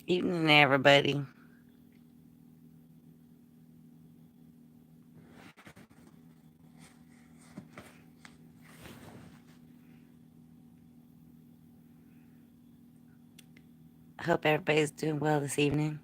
Evening, everybody. Hope everybody's doing well this evening.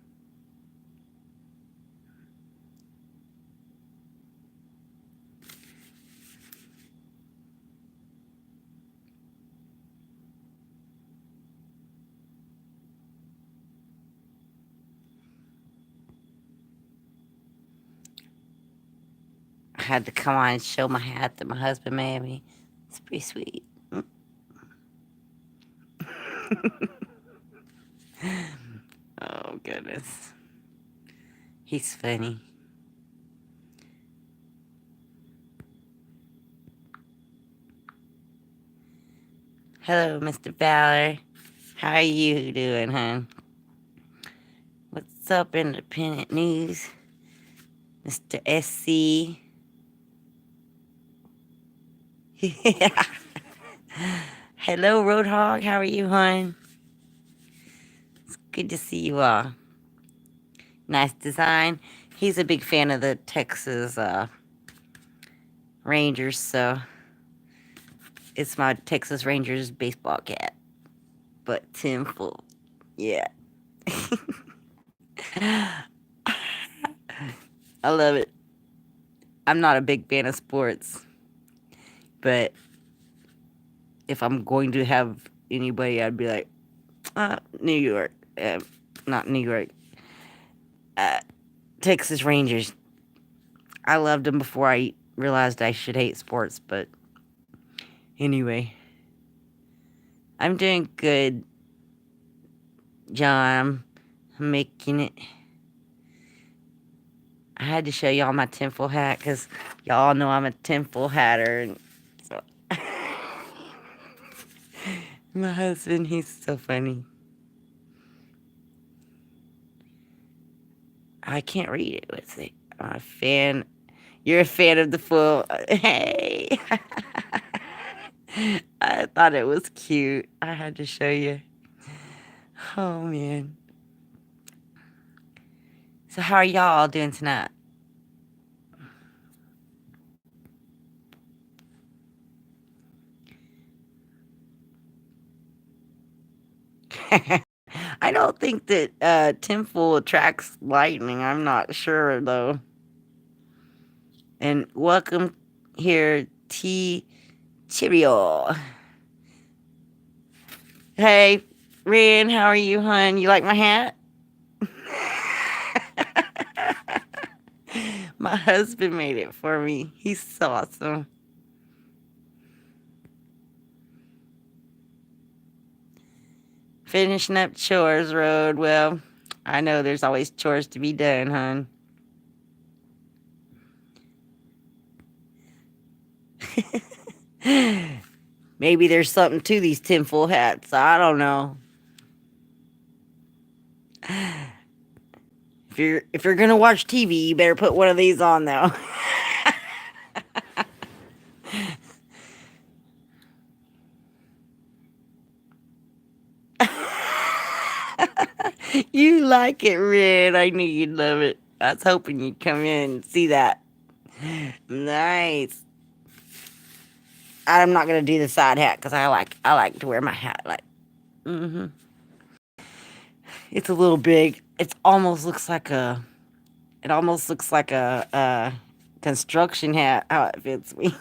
I had to come on and show my hat that my husband made me. It's pretty sweet. Oh, goodness. He's funny. Hello, Mr. Fowler. How are you doing, hon? What's up, independent news? Mr. SC. Yeah. Hello, Roadhog. How are you, hon? It's good to see you all. Nice design. He's a big fan of the Texas Rangers, so it's my Texas Rangers baseball cap. But tenfold. Yeah. I love it. I'm not a big fan of sports, but if I'm going to have anybody, I'd be like, New York. Not New York. Uh, Texas Rangers. I loved them before I realized I should hate sports, but anyway. I'm doing good, John. I'm making it. I had to show y'all my tinfoil hat because y'all know I'm a tinfoil hatter. And so my husband, he's so funny. I can't read it. What's it? I'm a fan. You're a fan of the full. Hey. I thought it was cute. I had to show you. Oh, man. So, how are y'all doing tonight? I don't think that tinfoil attracts lightning. I'm not sure, though. And welcome here, T. Cheerio. Hey, Ren, how are you, hon? You like my hat? My husband made it for me. He's so awesome. Finishing up chores road. Well, I know there's always chores to be done, hon. Maybe there's something to these tinfoil hats. I don't know. If you're gonna watch TV, you better put one of these on though. You like it, Red. I knew you'd love it. I was hoping you'd come in and see that. Nice. I'm not gonna do the side hat because I like to wear my hat like. Hmm. It's a little big. It almost looks like a. It almost looks like a construction hat. How it fits me.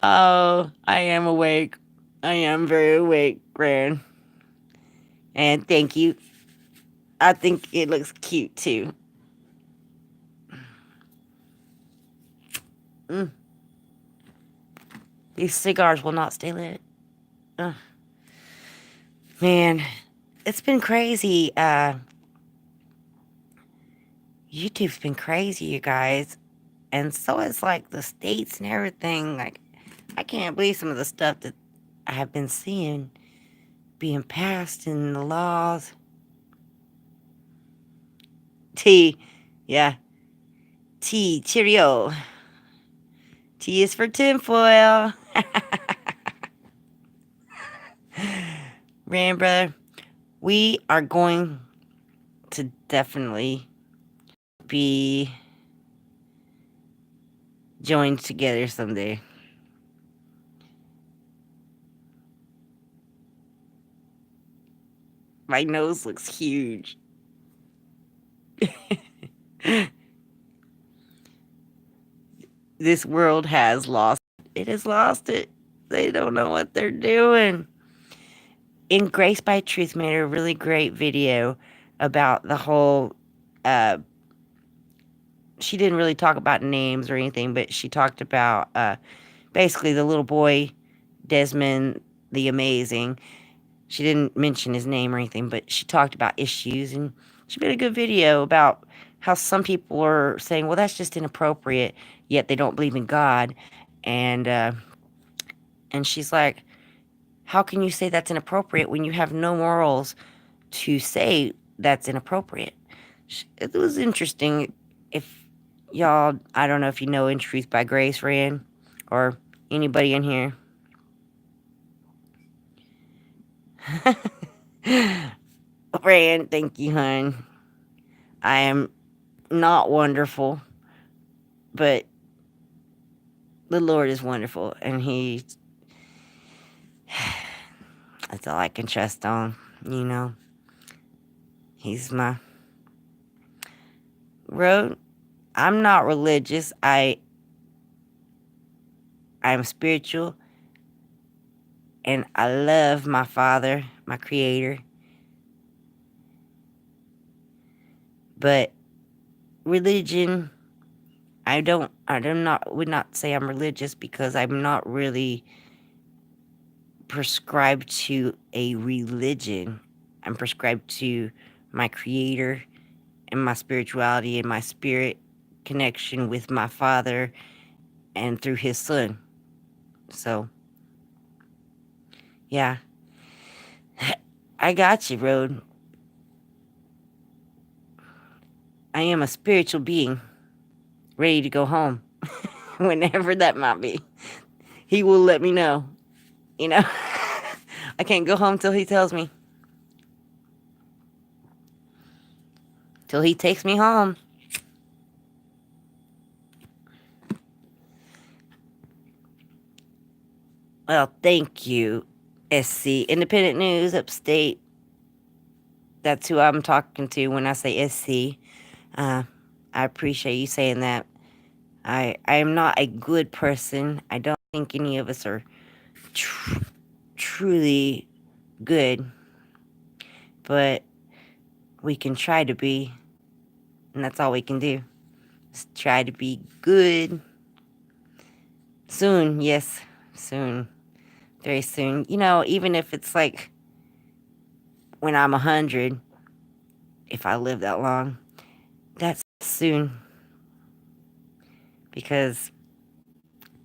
Oh, I am awake. I am very awake, Gran. And thank you. I think it looks cute too. Mm. These cigars will not stay lit. Ugh. Man, it's been crazy. YouTube's been crazy, you guys. And so is like the states and everything. Like, I can't believe some of the stuff that I have been seeing being passed in the laws. T, yeah. T, cheerio. T is for tinfoil. Rand, we are going to definitely be joined together someday. My nose looks huge. This world has lost it. It has lost it. They don't know what they're doing. And Grace by Truth made a really great video about the whole she didn't really talk about names or anything, but she talked about basically the little boy Desmond the Amazing. She didn't mention his name or anything, but she talked about issues, and she made a good video about how some people are saying, well, that's just inappropriate, yet they don't believe in God. And she's like, how can you say that's inappropriate when you have no morals to say that's inappropriate? It was interesting. If y'all, I don't know if you know In Truth by Grace, Rand, or anybody in here. Rand, thank you, hon. I am not wonderful, but the Lord is wonderful, and that's all I can trust on, you know. He's my road. I'm not religious. I'm spiritual, and I love my Father, my Creator. But religion, would not say I'm religious because I'm not really prescribed to a religion. I'm prescribed to my Creator and my spirituality and my spirit connection with my Father and through His Son. So, yeah. I got you, Road. I am a spiritual being, ready to go home, whenever that might be. He will let me know, you know. I can't go home till he tells me. Till he takes me home. Well, thank you, SC. Independent News, Upstate. That's who I'm talking to when I say SC. I appreciate you saying that. I am not a good person. I don't think any of us are truly good. But we can try to be. And that's all we can do. Just try to be good. Soon, yes. Soon. Very soon. You know, even if it's like when I'm 100, if I live that long, that's soon. Because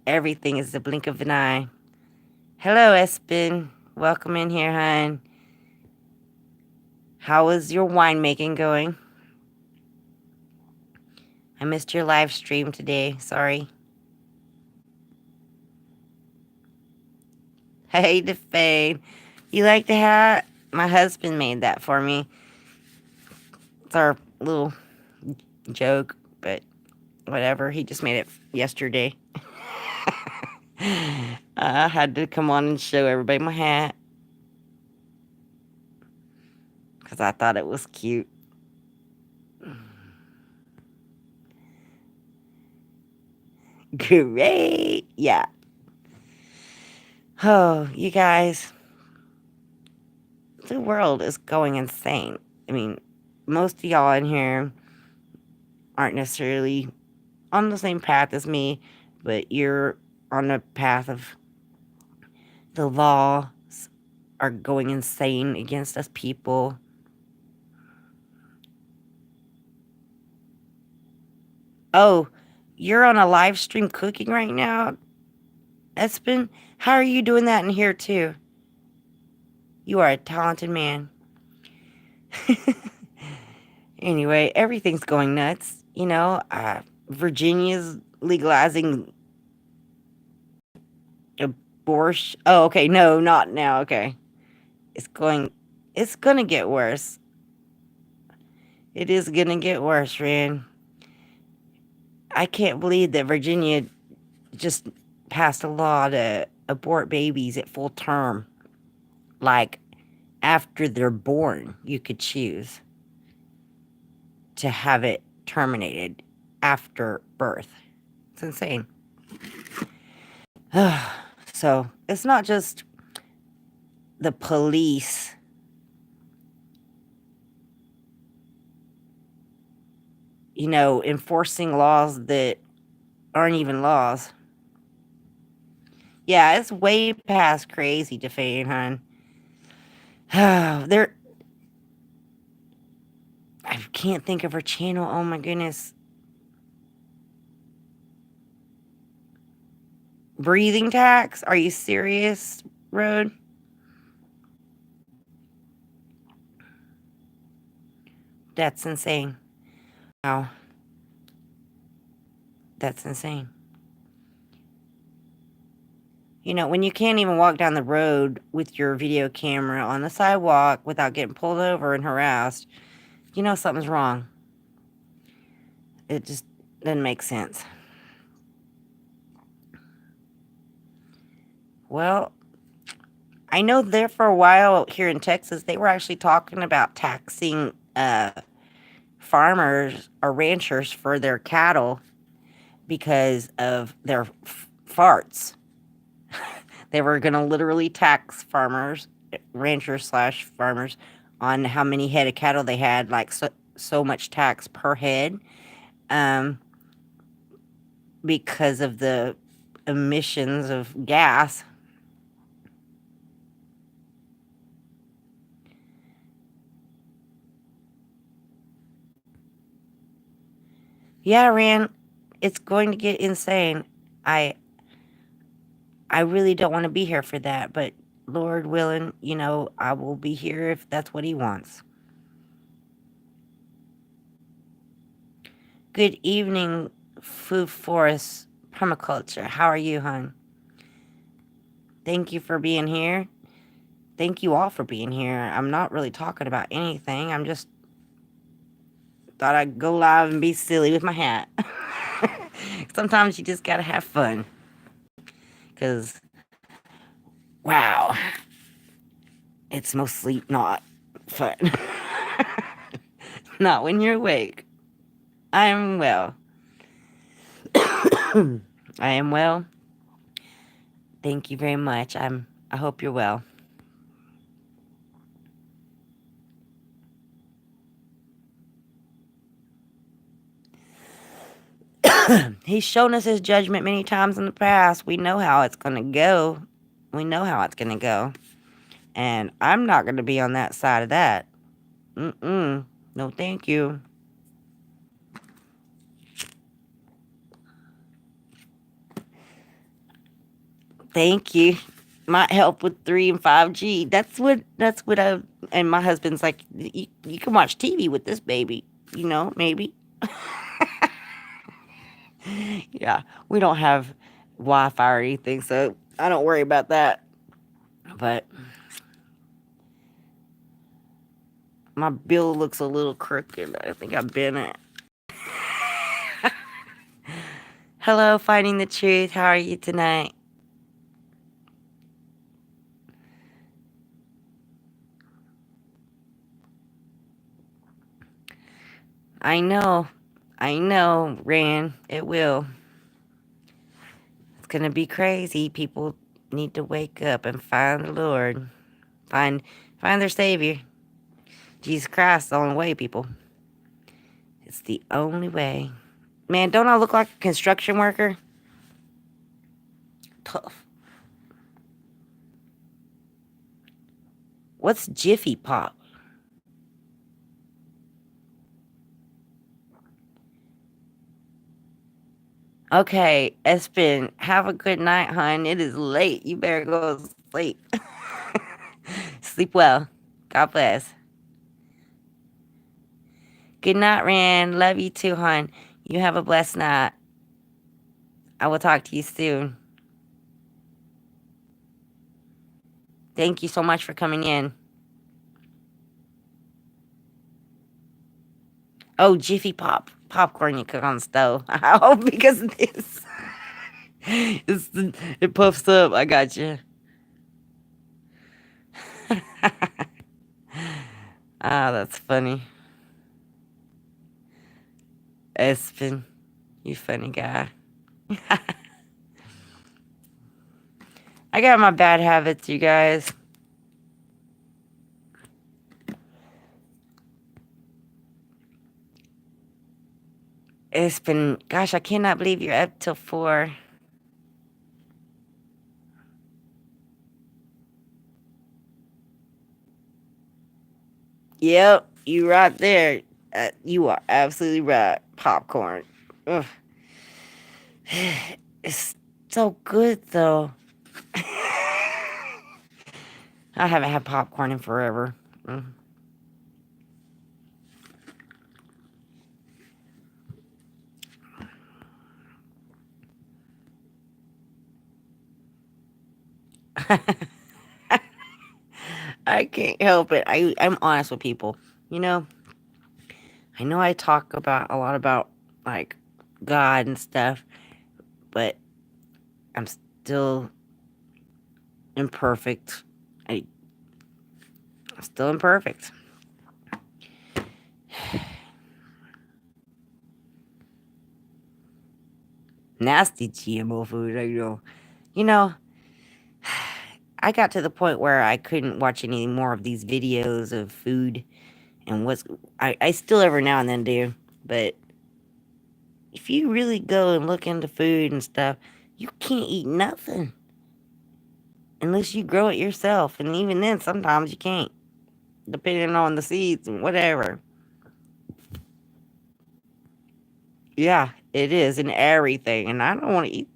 everything is the blink of an eye. Hello, Espen. Welcome in here, hon. How is your winemaking going? I missed your live stream today. Sorry. Hey, DeFade. You like the hat? My husband made that for me. It's our little joke, but whatever. He just made it yesterday. I had to come on and show everybody my hat. Because I thought it was cute. Great. Yeah. Oh, you guys. The world is going insane. I mean, most of y'all in here aren't necessarily on the same path as me, but you're on the path of the laws are going insane against us people. Oh, you're on a live stream cooking right now, Espen? How are you doing that in here too? You are a talented man. Anyway, everything's going nuts. You know, Virginia's legalizing abortion. Oh, okay. No, not now. Okay. It's going. It's gonna get worse. It is gonna get worse, Rand. I can't believe that Virginia just passed a law to abort babies at full term. Like after they're born, you could choose to have it terminated after birth. It's insane. So it's not just the police, enforcing laws that aren't even laws. Yeah, it's way past crazy, Defane, hon. There, I can't think of her channel. Oh my goodness. Breathing tax? Are you serious, Road? That's insane. Wow. That's insane. When you can't even walk down the road with your video camera on the sidewalk without getting pulled over and harassed, something's wrong. It just doesn't make sense. Well, I know there for a while here in Texas, they were actually talking about taxing farmers or ranchers for their cattle because of their farts. They were going to literally tax farmers, ranchers slash farmers, on how many head of cattle they had, like so much tax per head, because of the emissions of gas. Yeah, Rand, it's going to get insane. I I really don't want to be here for that, but Lord willing, I will be here if that's what he wants. Good evening, Food Forest Permaculture. How are you, hon? Thank you for being here. Thank you all for being here. I'm not really talking about anything. I'm just thought I'd go live and be silly with my hat. Sometimes you just gotta have fun. Because, wow, it's mostly not fun. Not when you're awake. I am well. I am well. Thank you very much. I hope you're well. He's shown us his judgment many times in the past. We know how it's going to go. We know how it's going to go. And I'm not going to be on that side of that. Mm-mm. No, thank you. Thank you. Might help with 3 and 5G. That's what I, and my husband's like, you can watch TV with this baby. Maybe. Yeah, we don't have Wi-Fi or anything, so I don't worry about that. But my bill looks a little crooked. I think I've been it. Hello, Finding the Truth. How are you tonight? I know, Rand. It will. It's gonna be crazy. People need to wake up and find the Lord, find their Savior, Jesus Christ. The only way, people. It's the only way. Man, don't I look like a construction worker? Tough. What's Jiffy Pop? Okay, Espen, have a good night, hon. It is late. You better go to sleep. Sleep well. God bless. Good night, Rand. Love you too, hon. You have a blessed night. I will talk to you soon. Thank you so much for coming in. Oh, Jiffy popcorn you cook on the stove. Oh, because of this. It puffs up. I got you. Ah, that's funny. Espen, you funny guy. I got my bad habits, you guys. Espen, gosh, I cannot believe you're up till 4. Yep, you right there. You are absolutely right. Popcorn. Ugh. It's so good, though. I haven't had popcorn in forever. Mm. I can't help it. I'm honest with people. You know, I know I talk about a lot about like God and stuff, but I'm still imperfect. I'm still imperfect. Nasty GMO food, I know. You know, I got to the point where I couldn't watch any more of these videos of food and I still every now and then do, but if you really go and look into food and stuff, you can't eat nothing unless you grow it yourself, and even then sometimes you can't, depending on the seeds and whatever. Yeah, it is, and everything, and I don't want to eat.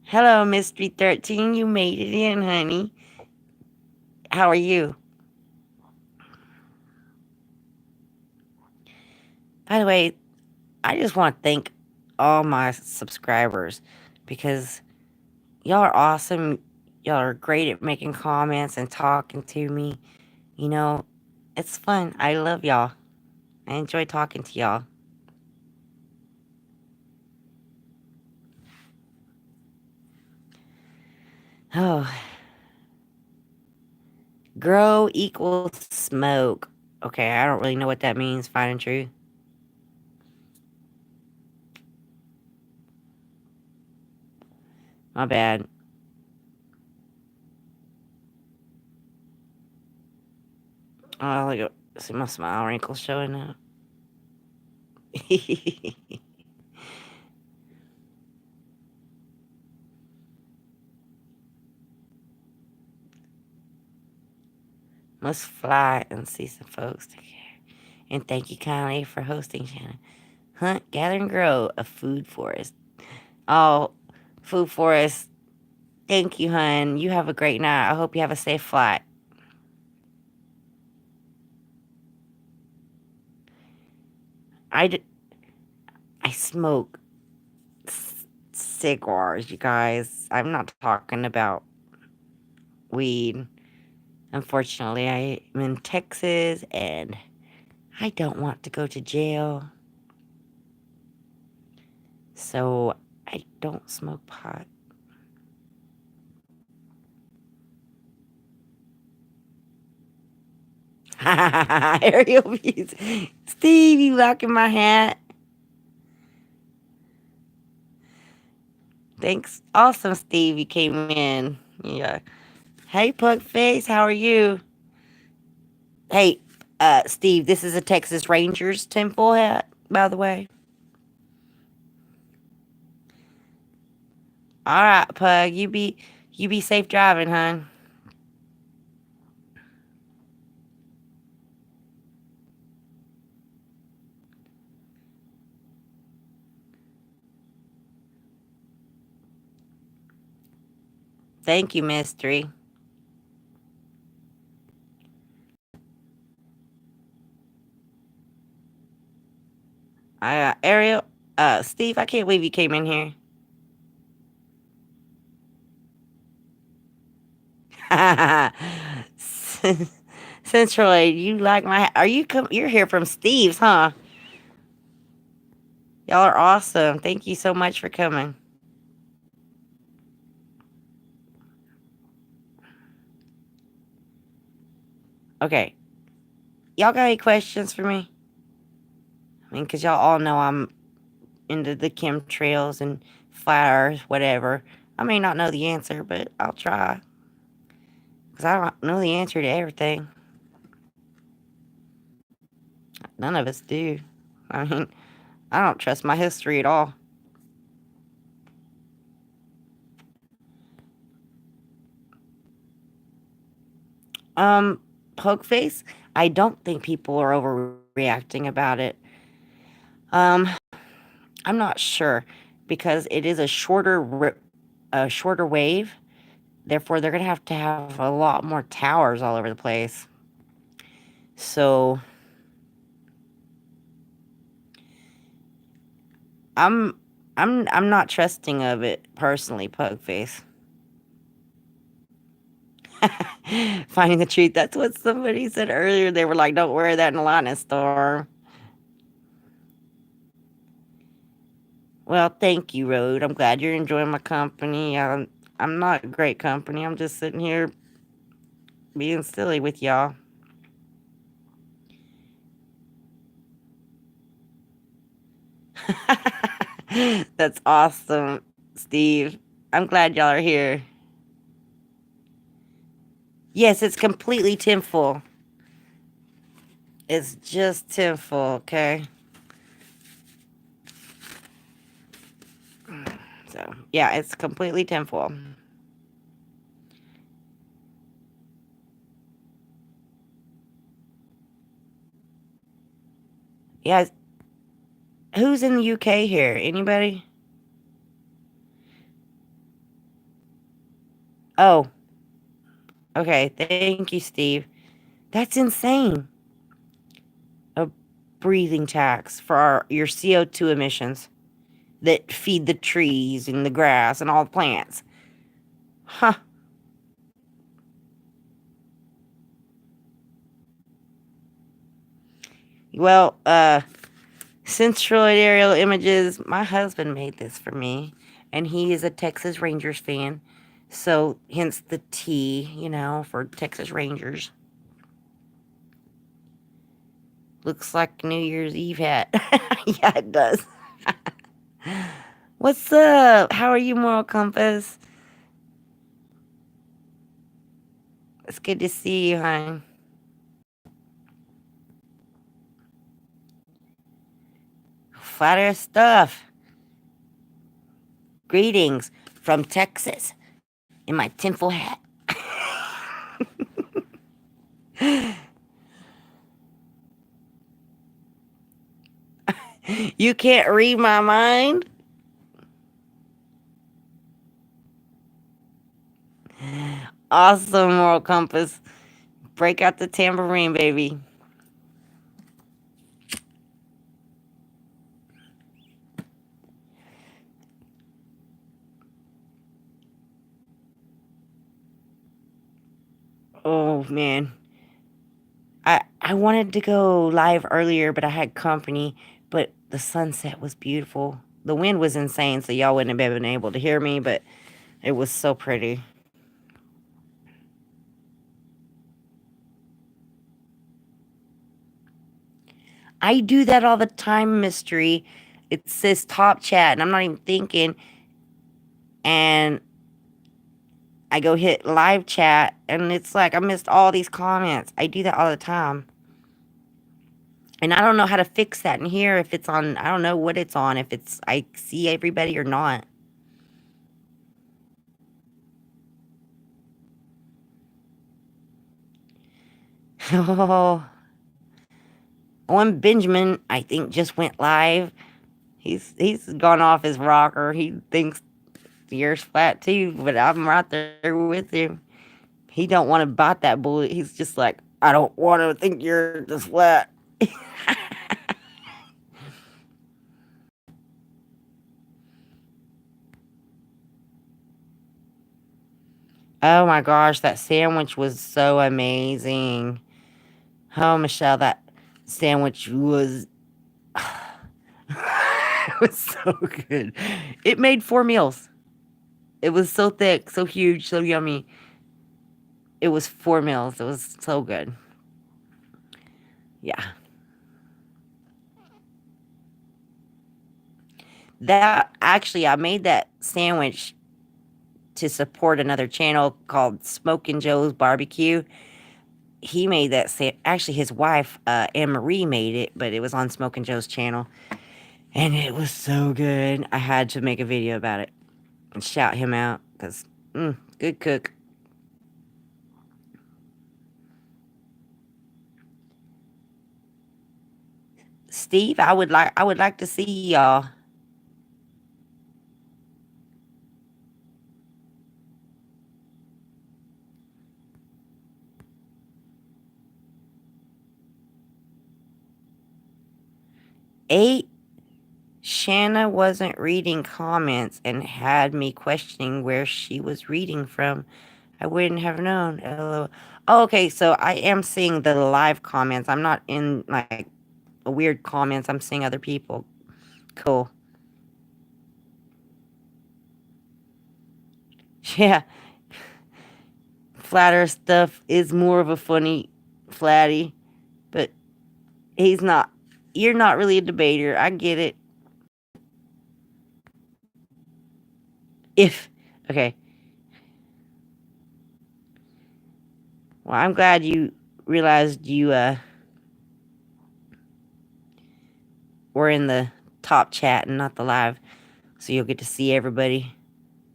Hello, Mystery 13, you made it in, honey. How are you? By the way, I just want to thank all my subscribers because y'all are awesome. Y'all are great at making comments and talking to me. You know, it's fun. I love y'all. I enjoy talking to y'all. Oh, grow equals smoke. Okay, I don't really know what that means, fine and true. My bad. Oh, look at, see my smile wrinkles showing up. Must fly and see some folks together. And thank you kindly for hosting, Shannon. Hunt, gather, and grow a food forest. Oh, food forest. Thank you, hun. You have a great night. I hope you have a safe flight. I, d- I smoke cigars, you guys. I'm not talking about weed. Unfortunately, I'm in Texas and I don't want to go to jail. So I don't smoke pot. Ariel views. Steve, you locking my hat. Thanks. Awesome, Steve. You came in. Yeah. Hey, Pug Face. How are you? Hey, Steve, this is a Texas Rangers temple hat, by the way. All right, Pug. You be safe driving, hon. Thank you, Mystery. Ariel, Steve, I can't believe you came in here. Centroid, you like my? Are you come? You're here from Steve's, huh? Y'all are awesome. Thank you so much for coming. Okay, y'all got any questions for me? I mean, cause y'all all know I'm into the chemtrails and fires, whatever. I may not know the answer, but I'll try. Cause I don't know the answer to everything. None of us do. I mean, I don't trust my history at all. Um, Pokeface, I don't think people are overreacting about it. Um, I'm not sure because it is a shorter wave. Therefore, they're gonna have to have a lot more towers all over the place. So I'm I'm not trusting of it personally, Pokeface. Finding the truth. That's what somebody said earlier. They were like, "Don't wear that in a lightning storm." Well, thank you, Road. I'm glad you're enjoying my company. I'm not great company. I'm just sitting here being silly with y'all. That's awesome, Steve. I'm glad y'all are here. Yes, it's completely tinfoil. It's just tinfoil, okay? So, yeah, it's completely tinfoil. Yeah, who's in the UK here? Anybody? Oh, okay. Thank you, Steve. That's insane. A breathing tax for your CO2 emissions that feed the trees and the grass and all the plants. Huh. Well, Centroid aerial images. My husband made this for me, and he is a Texas Rangers fan. So, hence the T, for Texas Rangers. Looks like New Year's Eve hat. Yeah, it does. What's up? How are you, Moral Compass? It's good to see you, hon. Flat Earth stuff. Greetings from Texas in my tinfoil hat. You can't read my mind? Awesome, Moral Compass. Break out the tambourine, baby. Oh, man. I wanted to go live earlier, but I had company. But the sunset was beautiful. The wind was insane, so y'all wouldn't have been able to hear me, but it was so pretty. I do that all the time, Mystery. It says top chat, and I'm not even thinking. And I go hit live chat, and it's like I missed all these comments. I do that all the time. And I don't know how to fix that in here if it's on. I don't know what it's on, if it's I see everybody or not. Oh, one Benjamin, I think, just went live. He's gone off his rocker. He thinks the earth's flat too, but I'm right there with him. He don't want to bite that bullet. He's just like, I don't want to think you're just flat. Oh my gosh, that sandwich was so amazing. Oh, Michelle, that sandwich was it was so good. It made 4 meals. It was so thick, so huge, so yummy. It was 4 meals. It was so good. Yeah. That actually, I made that sandwich to support another channel called Smokin' Joe's Barbecue. He made that. Actually, his wife, Anne Marie, made it, but it was on Smokin' Joe's channel, and it was so good. I had to make a video about it and shout him out because, good cook. Steve, I would like to see y'all. 8, Shanna wasn't reading comments and had me questioning where she was reading from. I wouldn't have known. LOL. Oh, okay, so I am seeing the live comments. I'm not in like a weird comments. I'm seeing other people. Cool. Yeah, flatter stuff is more of a funny flatty, but he's not. You're not really a debater. I get it. If okay, well, I'm glad you realized you were in the top chat and not the live, so you'll get to see everybody.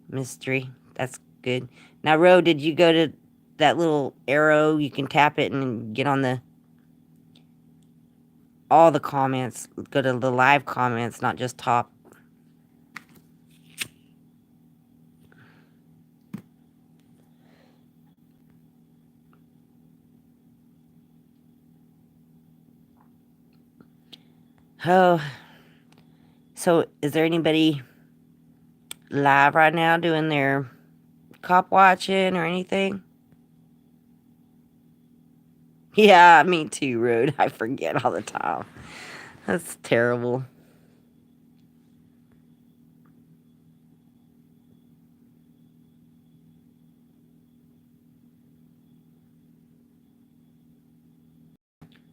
Mystery. That's good. Now, Ro, did you go to that little arrow? You can tap it and get on the all the comments. Go to the live comments, not just top. Oh, so is there anybody live right now doing their cop watching or anything? Yeah, me too, Rude. I forget all the time. That's terrible.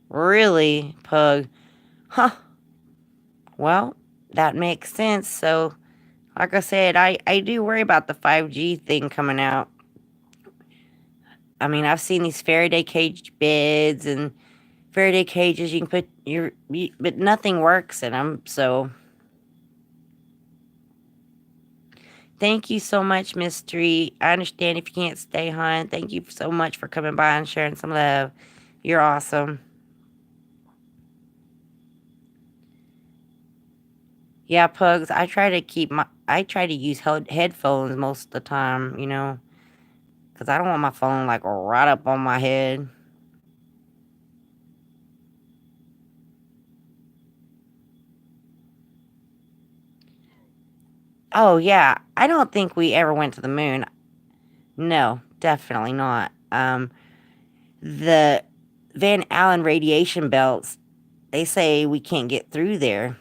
Really, Pug? Huh. Well, that makes sense. So, like I said, I do worry about the 5G thing coming out. I mean, I've seen these Faraday cage beds and Faraday cages you can put but nothing works in them. So, thank you so much, Mystery. I understand if you can't stay, hon. Thank you so much for coming by and sharing some love. You're awesome. Yeah, Pugs. I try to use headphones most of the time. Because I don't want my phone like right up on my head. Oh yeah, I don't think we ever went to the moon. No, definitely not. The Van Allen radiation belts, they say we can't get through there.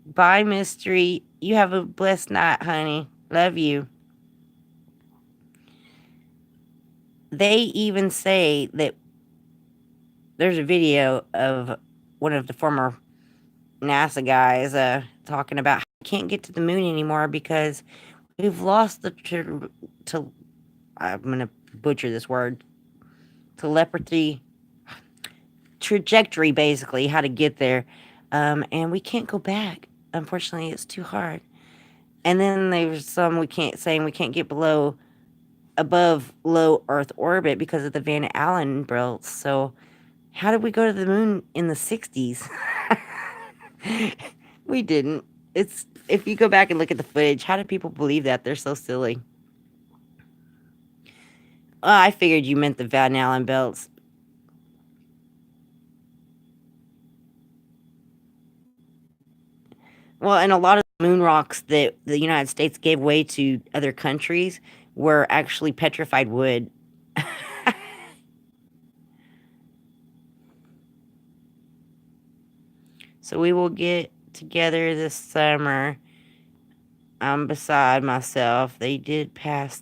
Bye, Mystery. You have a blessed night, honey. Love you. They even say that there's a video of one of the former NASA guys talking about how we can't get to the moon anymore because we've lost to I'm gonna butcher this word, telepathy trajectory, basically how to get there, and we can't go back. Unfortunately, it's too hard. And then there's some we can't saying we can't get above low Earth orbit because of the Van Allen belts. So how did we go to the moon in the 60s? We didn't. It's if you go back and look at the footage, how do people believe that? They're so silly. Oh, I figured you meant the Van Allen belts. Well, and a lot of moon rocks that the United States gave away to other countries were actually petrified wood. So we will get together this summer. I'm beside myself. They did pass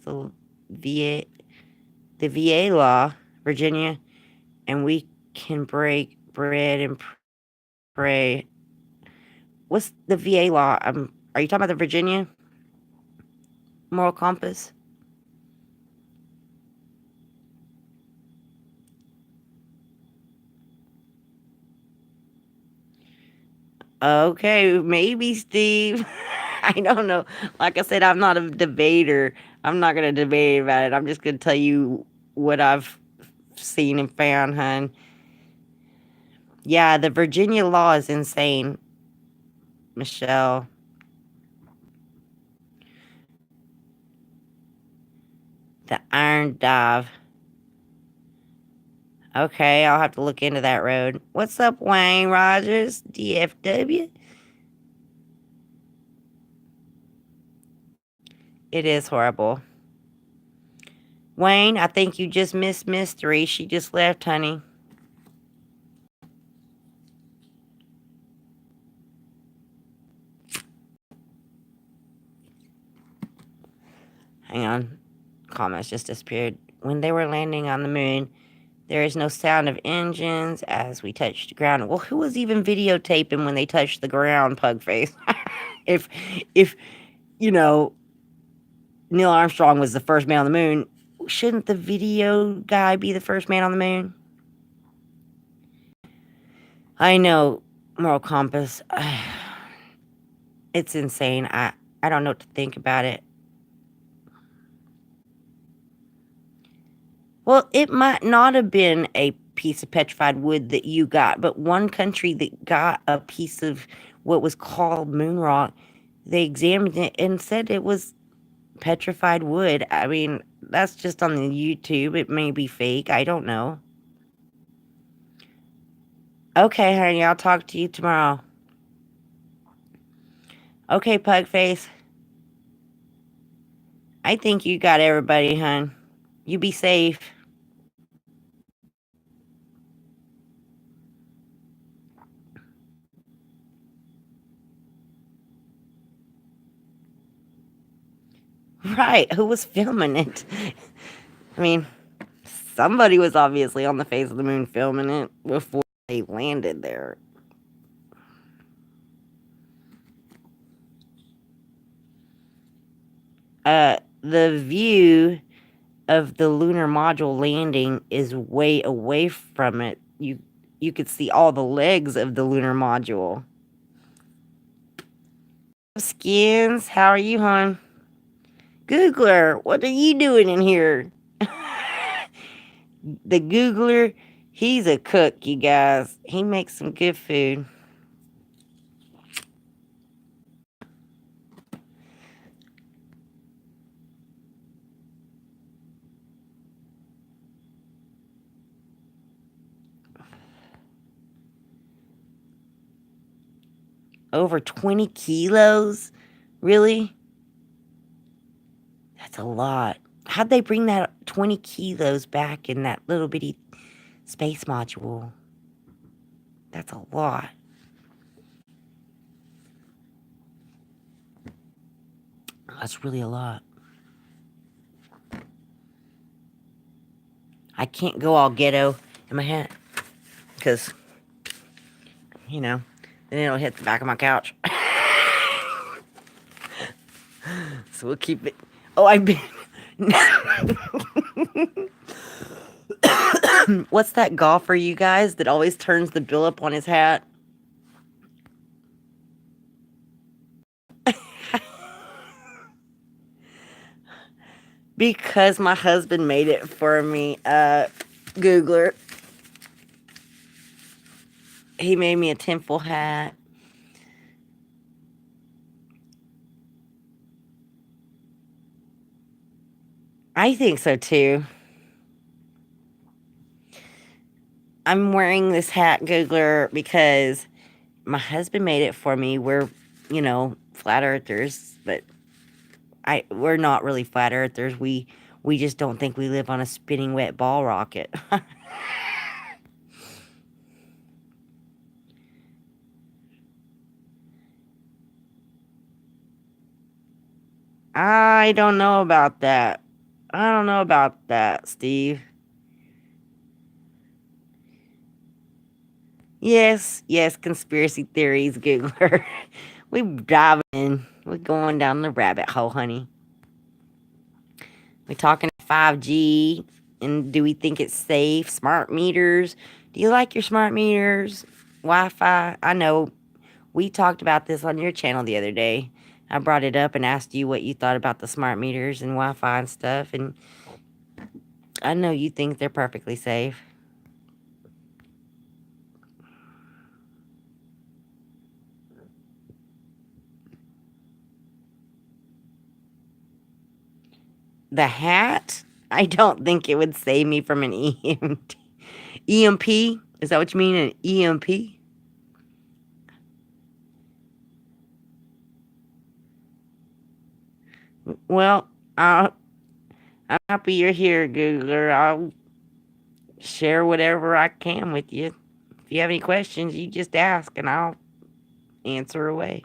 VA, the VA law, Virginia, and we can break bread and pray. What's the VA law? Are you talking about the Virginia moral compass? Okay, maybe Steve. I don't know. Like I said, I'm not a debater. I'm not gonna debate about it. I'm just gonna tell you what I've seen and found, hun. Yeah, the Virginia law is insane, Michelle. The Iron Dive. Okay, I'll have to look into that road. What's up, Wayne Rogers? DFW? It is horrible. Wayne, I think you just missed Mystery. She just left, honey. Hang on. Comments just disappeared. When they were landing on the moon, there is no sound of engines as we touched the ground. Well, who was even videotaping when they touched the ground, Pugface? if, if, you know, Neil Armstrong was the first man on the moon, shouldn't the video guy be the first man on the moon? I know, Moral Compass. It's insane. I don't know what to think about it. Well, it might not have been a piece of petrified wood that you got, but one country that got a piece of what was called moon rock, they examined it and said it was petrified wood. I mean, that's just on the YouTube. It may be fake. I don't know. Okay, honey, I'll talk to you tomorrow. Okay, Pugface. I think you got everybody, hun. You be safe. Right, who was filming it? I mean, somebody was obviously on the face of the moon filming it before they landed there. The view of the lunar module landing is way away from it. You could see all the legs of the lunar module. Skins, how are you, hon? Googler, what are you doing in here? The Googler, he's a cook, you guys. He makes some good food. Over 20 kilos? Really? That's a lot. How'd they bring that 20 kilos back in that little bitty space module? That's a lot. That's really a lot. I can't go all ghetto in my hat. Because, you know, then it'll hit the back of my couch. So we'll keep it. Oh, I've been. What's that golfer, you guys, that always turns the bill up on his hat? Because my husband made it for me, Googler. He made me a tinfoil hat. I think so too. I'm wearing this hat, Googler, because my husband made it for me. We're, flat earthers, but we're not really flat earthers. We just don't think we live on a spinning wet ball rocket. I don't know about that. I don't know about that, Steve. Yes, yes, conspiracy theories, Googler. We diving in. We're going down the rabbit hole, honey. We're talking 5G, and do we think it's safe? Smart meters. Do you like your smart meters? Wi-Fi. I know we talked about this on your channel the other day. I brought it up and asked you what you thought about the smart meters and Wi-Fi and stuff, and I know you think they're perfectly safe. The hat? I don't think it would save me from an EMT. EMP? Is that what you mean, an EMP? Well, I'm happy you're here, Googler. I'll share whatever I can with you. If you have any questions, you just ask and I'll answer away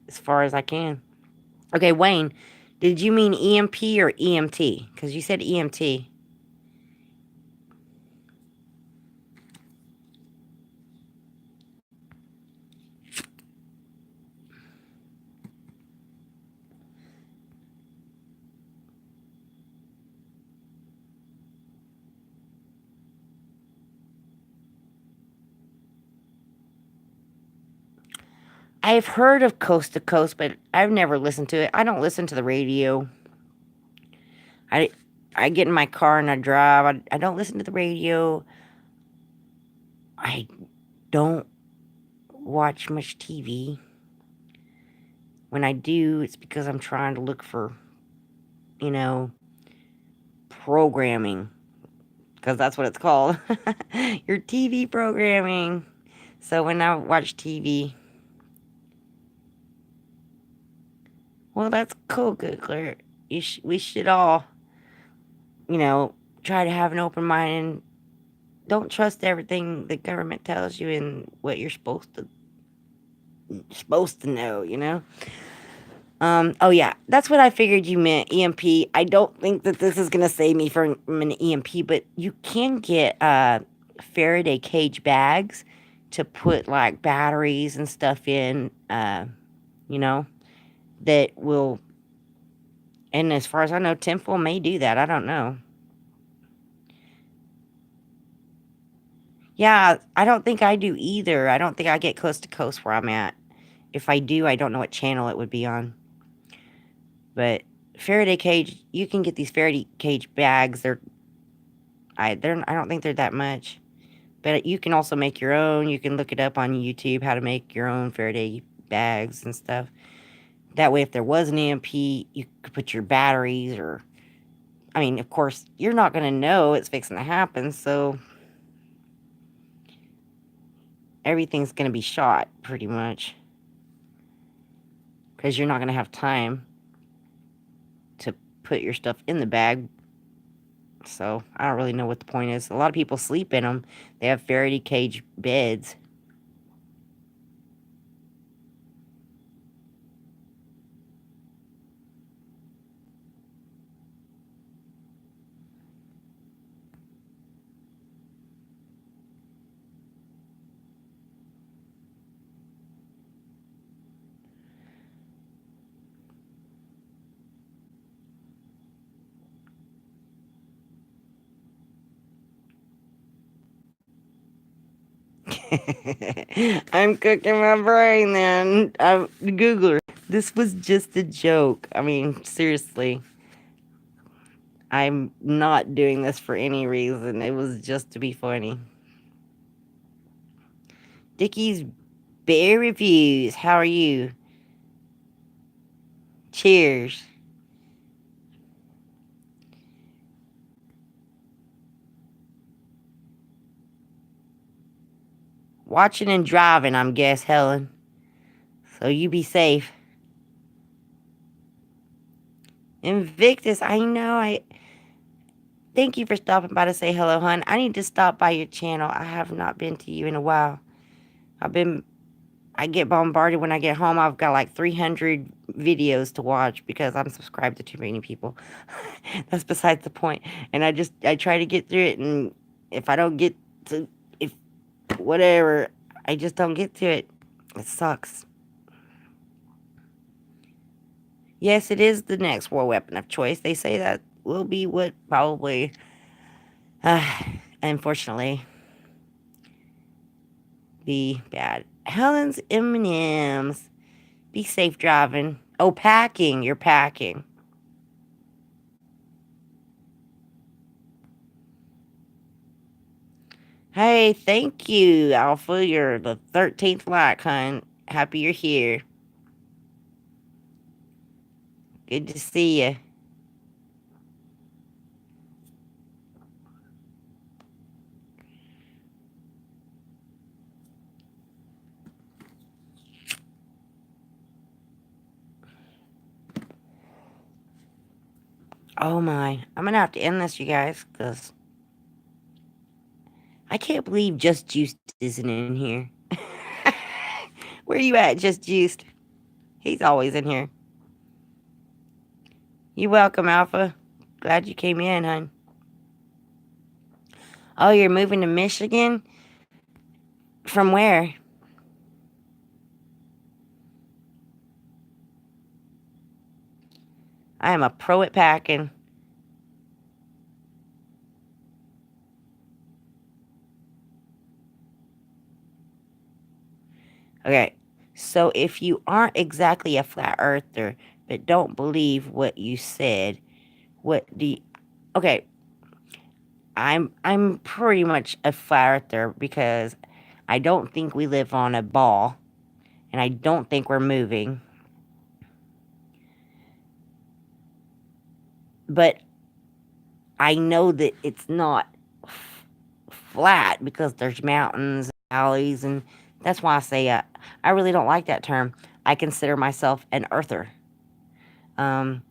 as far as I can. Okay, Wayne, did you mean EMP or EMT? Because you said EMT. I've heard of Coast to Coast, but I've never listened to it. I don't listen to the radio. I, I get in my car and I drive. I don't listen to the radio. I don't watch much TV. When I do, it's because I'm trying to look for, you know, programming. Because that's what it's called. Your TV programming. So when I watch TV, well, that's cool, Googler. We should all, you know, try to have an open mind and don't trust everything the government tells you and what you're supposed to know, you know? Oh yeah, that's what I figured you meant, EMP. I don't think that this is gonna save me from an EMP, but you can get Faraday cage bags to put like batteries and stuff in, you know, that will. And as far as I know, Temple may do that. I don't know. Yeah, I don't think I do either. I don't think I get coast to coast where I'm at. If I do, I don't know what channel it would be on. But Faraday cage, you can get these Faraday cage bags. I don't think they're that much. But you can also make your own. You can look it up on YouTube how to make your own Faraday bags and stuff. That way, if there was an EMP, you could put your batteries or. I mean, of course, you're not going to know it's fixing to happen, so everything's going to be shot pretty much. Because you're not going to have time to put your stuff in the bag. So, I don't really know what the point is. A lot of people sleep in them. They have Faraday cage beds. I'm cooking my brain then. Googler. This was just a joke. I mean, seriously. I'm not doing this for any reason. It was just to be funny. Dickie's Bear Reviews. How are you? Cheers. Watching and driving, I'm guess, Helen. So you be safe. Invictus, I know. I thank you for stopping by to say hello, hon. I need to stop by your channel. I have not been to you in a while. I've been I get bombarded when I get home. I've got like 300 videos to watch because I'm subscribed to too many people. That's besides the point. And I try to get through it, and if I don't get to, if whatever, I just don't get to it. It sucks. Yes, it is the next war weapon of choice. They say that will be what probably, uh, unfortunately, be bad. Helen's M&M's. Be safe driving. Oh, packing. You're packing. Hey, thank you, Alpha. You're the 13th like, hon. Happy you're here. Good to see you. Oh my. I'm gonna have to end this, you guys, because I can't believe Just Juiced isn't in here. Where you at, Just Juiced? He's always in here. You welcome, Alpha. Glad you came in, hon. Oh, you're moving to Michigan? From where? I am a pro at packing. Okay, so if you aren't exactly a flat earther, but don't believe what you said, what do you... Okay, I'm pretty much a flat earther because I don't think we live on a ball, and I don't think we're moving. But I know that it's not flat because there's mountains, valleys, and that's why I say I really don't like that term. I consider myself an earther, um,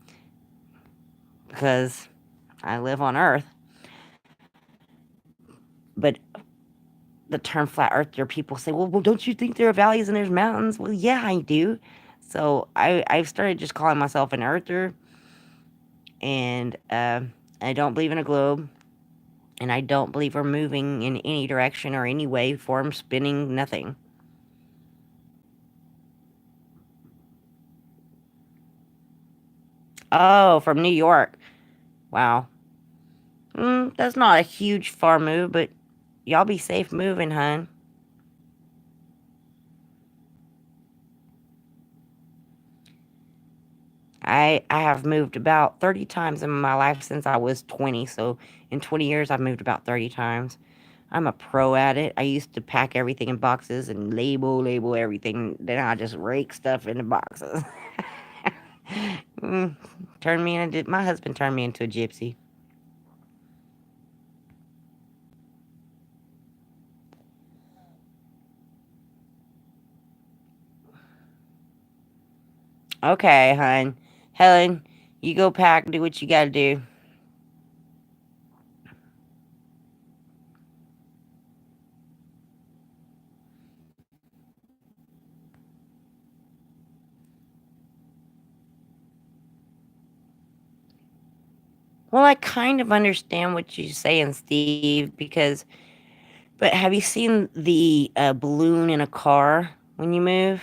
because I live on Earth. But the term flat earther, people say, well, don't you think there are valleys and there's mountains? Well, yeah, I do. So I've started just calling myself an earther, and I don't believe in a globe, and I don't believe we're moving in any direction or any way, form, spinning, nothing. Oh, from New York. Wow. That's not a huge far move, but y'all be safe moving, hun. I have moved about 30 times in my life since I was 20. So in 20 years, I've moved about 30 times. I'm a pro at it. I used to pack everything in boxes and label everything. Then I just rake stuff into boxes. mm, turned me into my husband turned me into a gypsy. Okay, hon. Helen, you go pack, do what you gotta do. Well, I kind of understand what you're saying, Steve, because, but have you seen the balloon in a car when you move?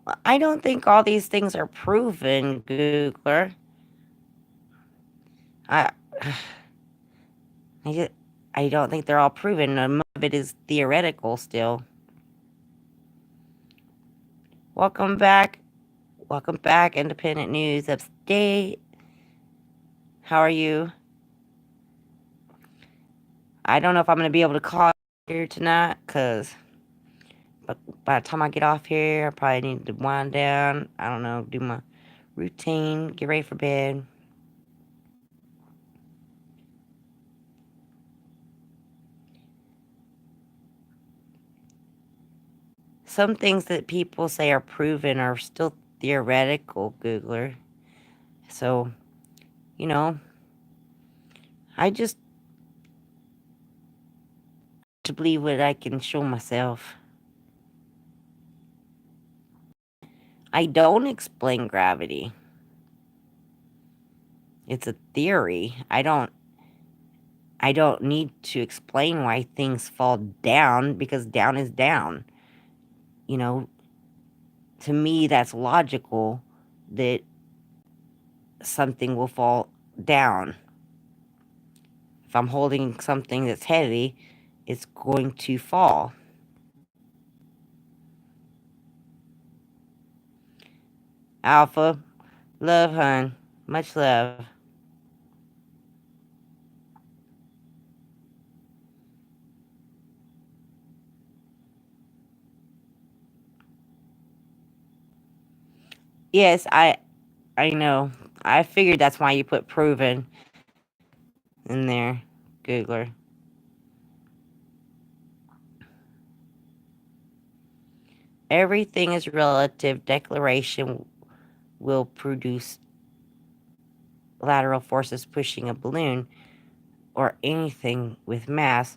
Well, I don't think all these things are proven, Googler. I, I, just, I don't think they're all proven. Most of it is theoretical still. Welcome back. Welcome back, Independent News Upstate. How are you? I don't know if I'm going to be able to call here tonight, because by the time I get off here, I probably need to wind down. I don't know, do my routine, get ready for bed. Some things that people say are proven are still theoretical, Googler. So, you know, I just to believe what I can show myself. I don't explain gravity. It's a theory. I don't need to explain why things fall down because down is down. You know, to me that's logical that something will fall down. If I'm holding something that's heavy, it's going to fall. Alpha, love, hun. Much love. Yes, I know. I figured that's why you put proven in there, Googler. Everything is relative. Declaration will produce lateral forces pushing a balloon or anything with mass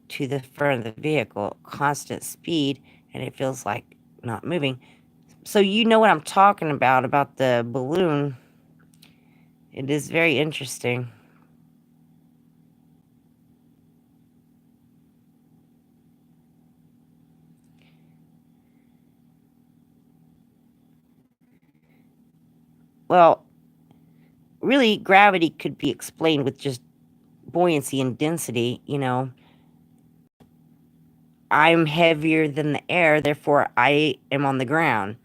to the front of the vehicle. Constant speed, and it feels like not moving. So you know what I'm talking about the balloon. It is very interesting. Well, really, gravity could be explained with just buoyancy and density. I'm heavier than the air, therefore I am on the ground.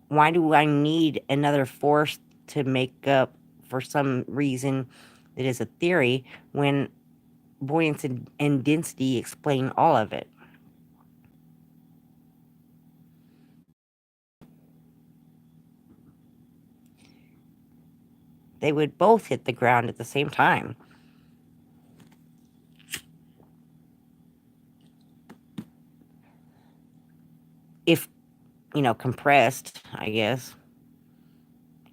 Why do I need another force to make up for some reason that is a theory when buoyancy and density explain all of it? They would both hit the ground at the same time. If, compressed, I guess.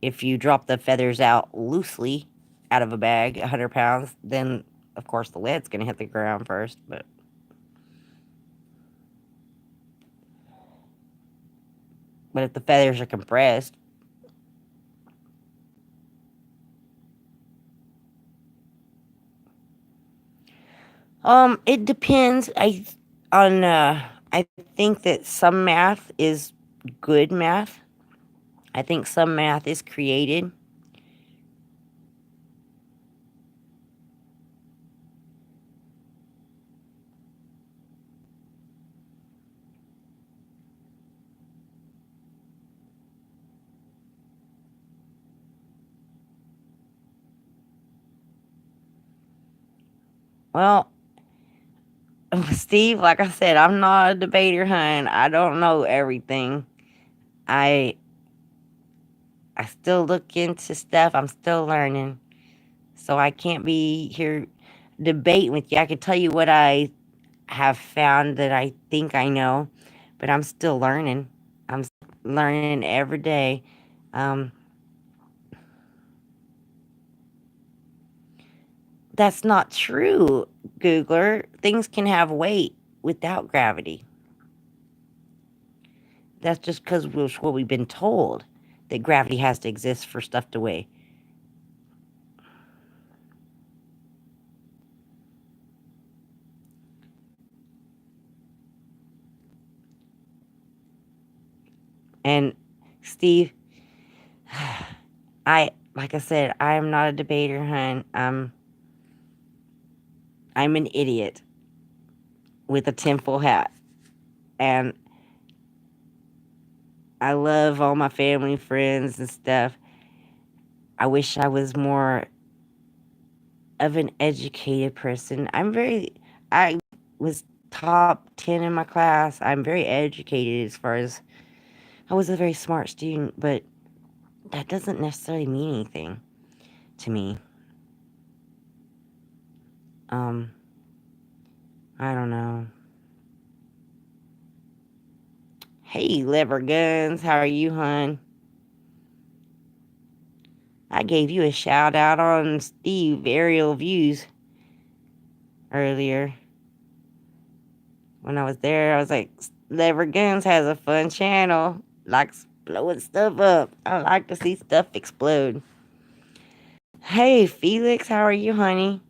If you drop the feathers out loosely out of a bag, 100 pounds, then of course the lead's going to hit the ground first. But if the feathers are compressed, it depends. I think that some math is good math. I think some math is created. Well, Steve, like I said, I'm not a debater, hun. I don't know everything. I I still look into stuff. I'm still learning. So I can't be here debating with you. I can tell you what I have found that I think I know, but I'm still learning. I'm learning every day. Um, that's not true, Googler. Things can have weight without gravity. That's just because it's what we've been told that gravity has to exist for stuff to weigh. And Steve, like I said, I am not a debater, hun. I'm an idiot with a tinfoil hat, and I love all my family, friends, and stuff. I wish I was more of an educated person. I was top 10 in my class. I'm very educated as far as I was a very smart student, but that doesn't necessarily mean anything to me. Um, I don't know. Hey, liver guns, how are you, hun? I gave you a shout out on Steve Aerial Views earlier. When I was there, I was like, Liver Guns has a fun channel. Likes blowing stuff up. I like to see stuff explode. Hey, Felix, how are you, honey?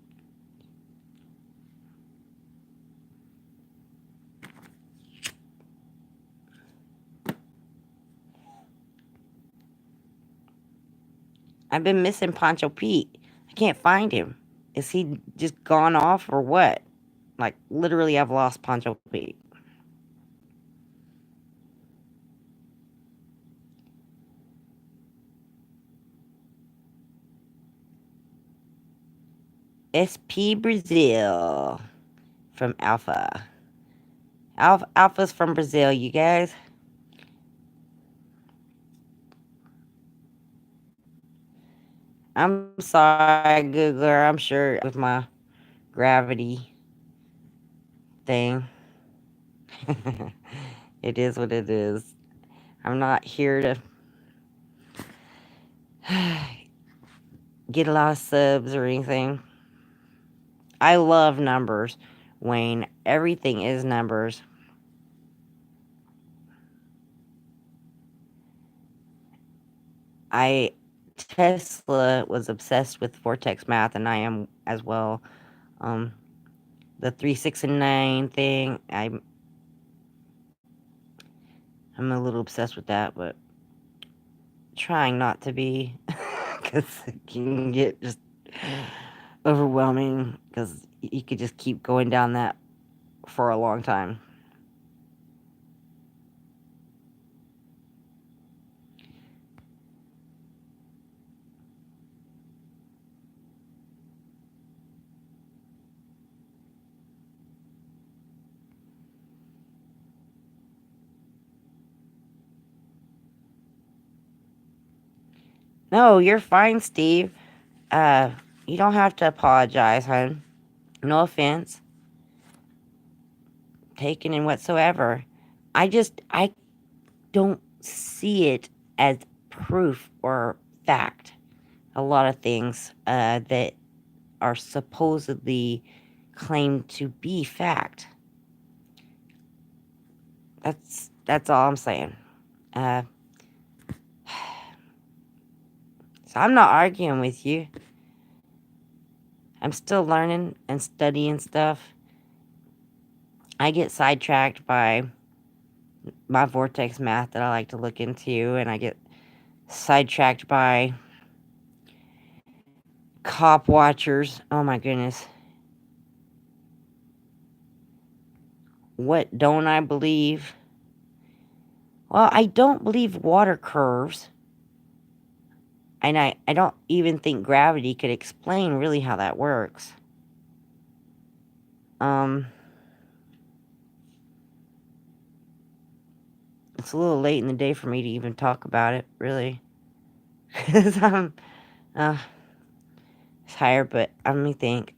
I've been missing Pancho Pete. I can't find him. Is he just gone off or what? Like, literally, I've lost Pancho Pete. SP Brazil from Alpha. Alpha's from Brazil, you guys. I'm sorry, Googler. I'm sure with my gravity thing. It is what it is. I'm not here to get a lot of subs or anything. I love numbers, Wayne. Everything is numbers. Tesla was obsessed with vortex math, and I am as well. Um, the 3, 6, and 9 thing, I'm a little obsessed with that, but trying not to be, because it can get just overwhelming, because you could just keep going down that for a long time. No, you're fine, Steve. Uh, you don't have to apologize, hon. No offense taken in whatsoever. I don't see it as proof or fact. A lot of things that are supposedly claimed to be fact. That's all I'm saying. Uh, so I'm not arguing with you. I'm still learning and studying stuff. I get sidetracked by my vortex math that I like to look into, and I get sidetracked by cop watchers. Oh my goodness. What don't I believe? Well, I don't believe water curves. And I don't even think gravity could explain really how that works. Um, it's a little late in the day for me to even talk about it, really. Because I'm uh, tired, but let me think.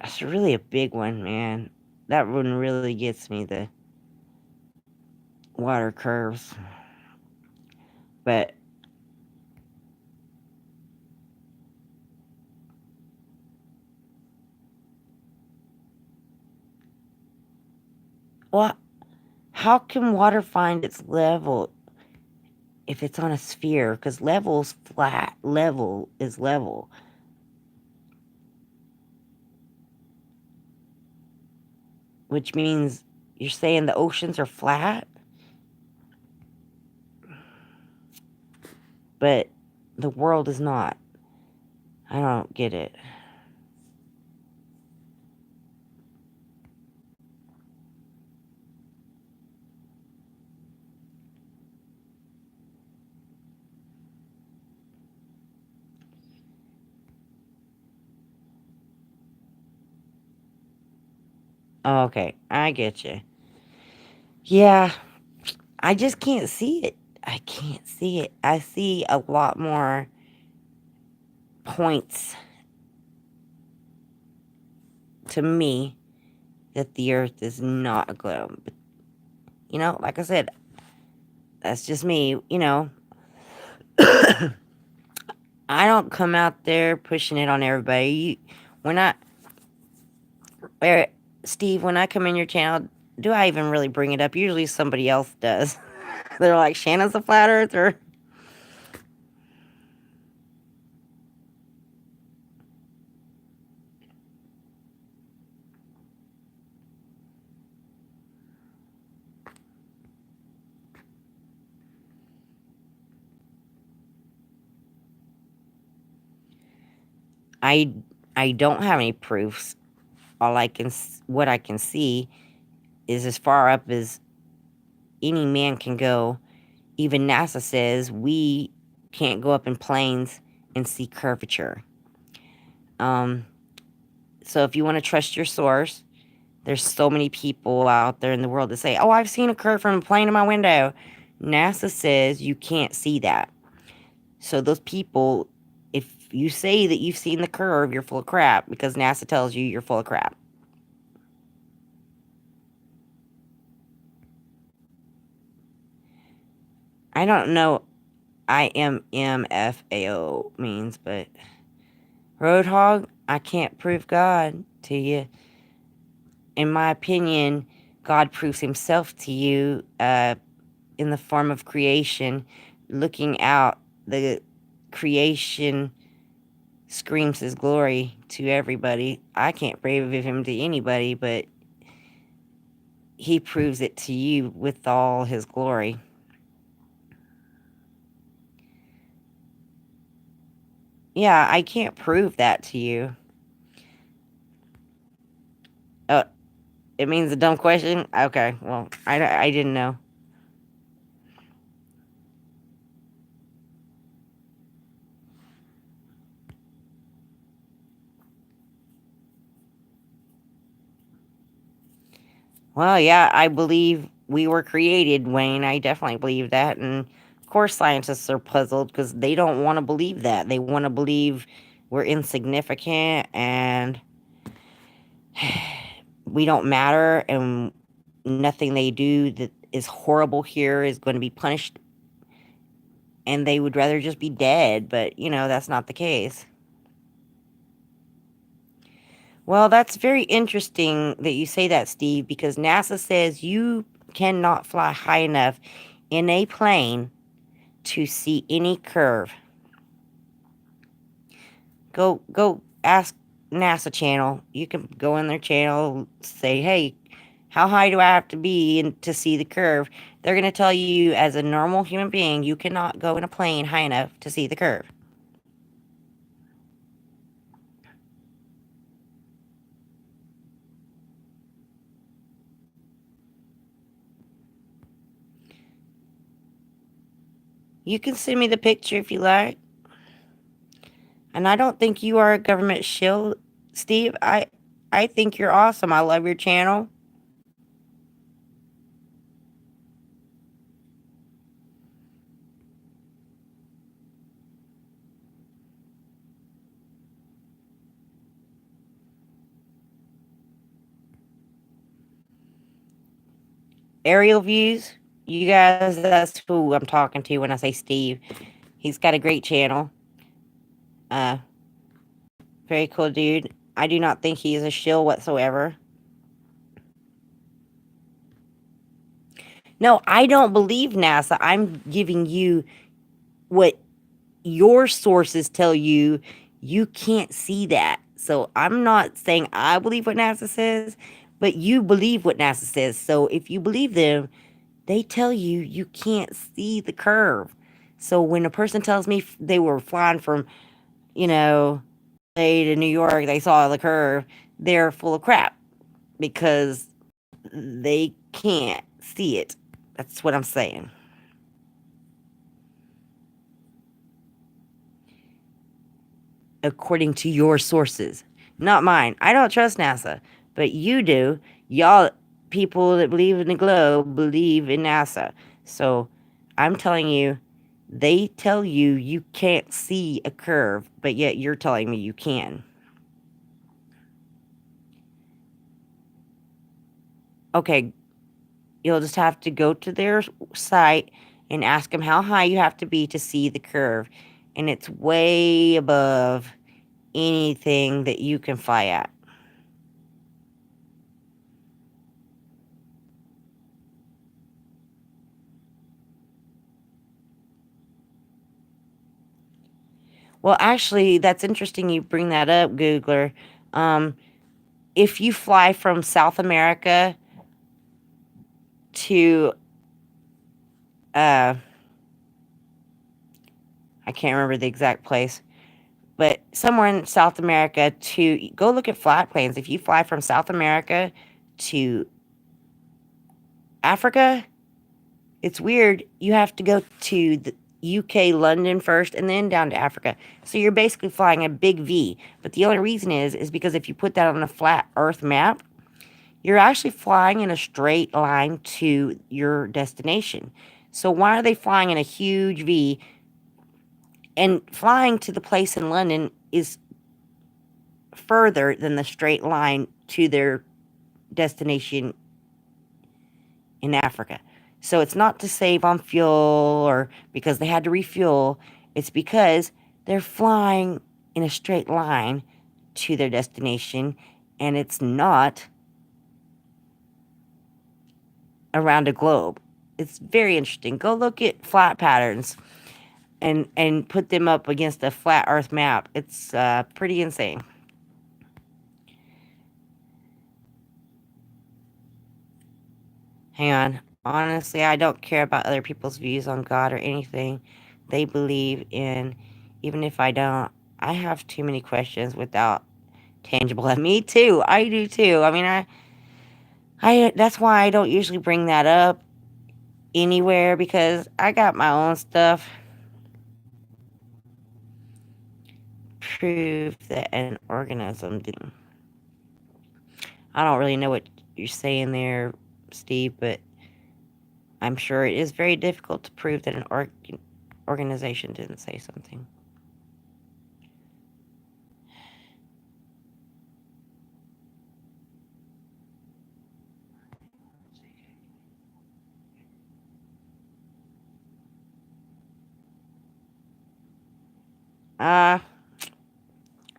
That's really a big one, man. That one really gets me, the water curves. But, well, how can water find its level if it's on a sphere? Because level's flat. Level is level. Which means you're saying the oceans are flat? But the world is not. I don't get it. Oh, okay, I get you. Yeah, I just can't see it. I can't see it. I see a lot more points to me that the earth is not a globe. But, like I said, that's just me. I don't come out there pushing it on everybody. When I, er, Steve, when I come in your channel, do I even really bring it up? Usually somebody else does. They're like, Shannon's a flat earther. I I don't have any proofs. What I can see is as far up as any man can go. Even NASA says we can't go up in planes and see curvature. Um, so if you want to trust your source, there's so many people out there in the world that say, "Oh, I've seen a curve from a plane in my window." NASA says you can't see that. So those people, if you say that you've seen the curve, you're full of crap because NASA tells you you're full of crap. I don't know IMMFAO means, but Roadhog, I can't prove God to you. In my opinion, God proves himself to you in the form of creation. Looking out, the creation screams his glory to everybody. I can't prove him to anybody, but he proves it to you with all his glory. Yeah, I can't prove that to you. Oh, it means a dumb question? Okay, well, I didn't know. Well, yeah, I believe we were created, Wayne. I definitely believe that. And of course, scientists are puzzled because they don't want to believe that. They want to believe we're insignificant and we don't matter and nothing they do that is horrible here is going to be punished. And they would rather just be dead. But, that's not the case. Well, that's very interesting that you say that, Steve, because NASA says you cannot fly high enough in a plane to see any curve. Go ask NASA channel. You can go in their channel, say, "Hey, how high do I have to be to see the curve?" They're going to tell you as a normal human being, you cannot go in a plane high enough to see the curve. You can send me the picture if you like. And I don't think you are a government shill, Steve. I think you're awesome. I love your channel. Aerial views. You guys, that's who I'm talking to when I say Steve. He's got a great channel. Uh, Very cool dude. I do not think he is a shill whatsoever. No, I don't believe NASA. I'm giving you what your sources tell you. You can't see that. So I'm not saying I believe what NASA says, but you believe what NASA says. So if you believe them, they tell you you can't see the curve. So when a person tells me they were flying from, you know, LA to New York, they saw the curve, they're full of crap because they can't see it. That's what I'm saying. According to your sources, not mine. I don't trust NASA, but you do. Y'all, people that believe in the globe believe in NASA. So I'm telling you, they tell you you can't see a curve, but yet you're telling me you can. Okay, you'll just have to go to their site and ask them how high you have to be to see the curve. And it's way above anything that you can fly at. Well, actually, that's interesting you bring that up, Googler. Um, if you fly from South America to, uh, I can't remember the exact place, but somewhere in South America to go look at flight plans. If you fly from South America to Africa, it's weird. You have to go to the UK, London first, and then down to Africa. So you're basically flying a big V. But the only reason is because if you put that on a flat Earth map, you're actually flying in a straight line to your destination. So why are they flying in a huge V? And flying to the place in London is further than the straight line to their destination in Africa. So it's not to save on fuel or because they had to refuel. It's because they're flying in a straight line to their destination and it's not around a globe. It's very interesting. Go look at flat patterns and put them up against a flat Earth map. It's pretty insane. Hang on. Honestly, I don't care about other people's views on God or anything they believe in, even if I don't. I have too many questions without tangible. Me too. I do too. I mean, I that's why I don't usually bring that up anywhere because I got my own stuff. Prove that an organism didn't. I don't really know what you're saying there, Steve, but I'm sure it is very difficult to prove that an organization didn't say something. Uh,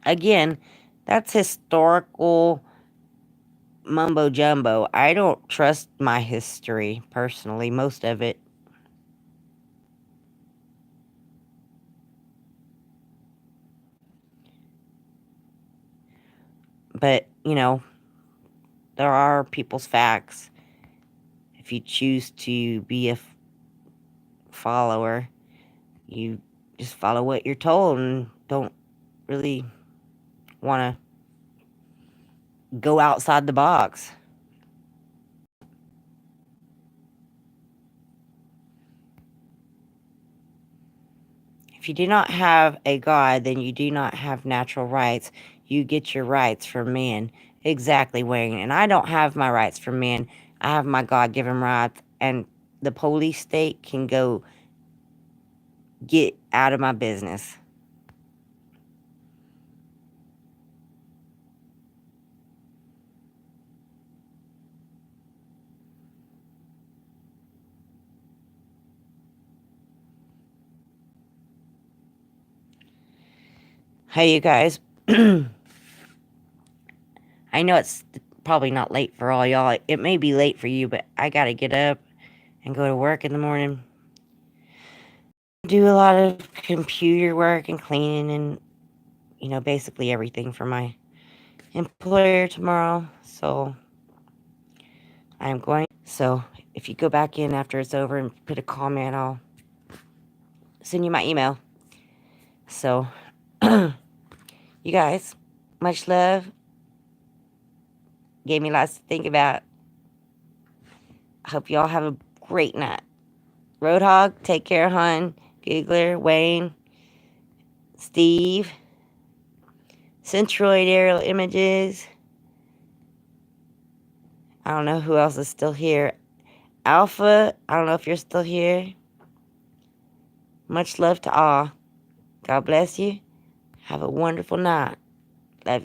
again, that's historical mumbo jumbo. I don't trust my history personally, most of it. But, there are people's facts. If you choose to be a follower, you just follow what you're told and don't really want to go outside the box. If you do not have a God, then you do not have natural rights. You get your rights from men. Exactly, Wayne. And I don't have my rights from men. I have my God-given rights. And the police state can go get out of my business. Hey, you guys. I know it's probably not late for all y'all. It may be late for you, but I gotta get up and go to work in the morning. Do a lot of computer work and cleaning and, basically everything for my employer tomorrow. So I'm going. So if you go back in after it's over and put a comment, I'll send you my email. So, you guys, much love. Gave me lots to think about. I hope y'all have a great night. Roadhog, take care, hon. Giggler, Wayne, Steve, Centroid Aerial Images. I don't know who else is still here. Alpha, I don't know if you're still here. Much love to all. God bless you. Have a wonderful night.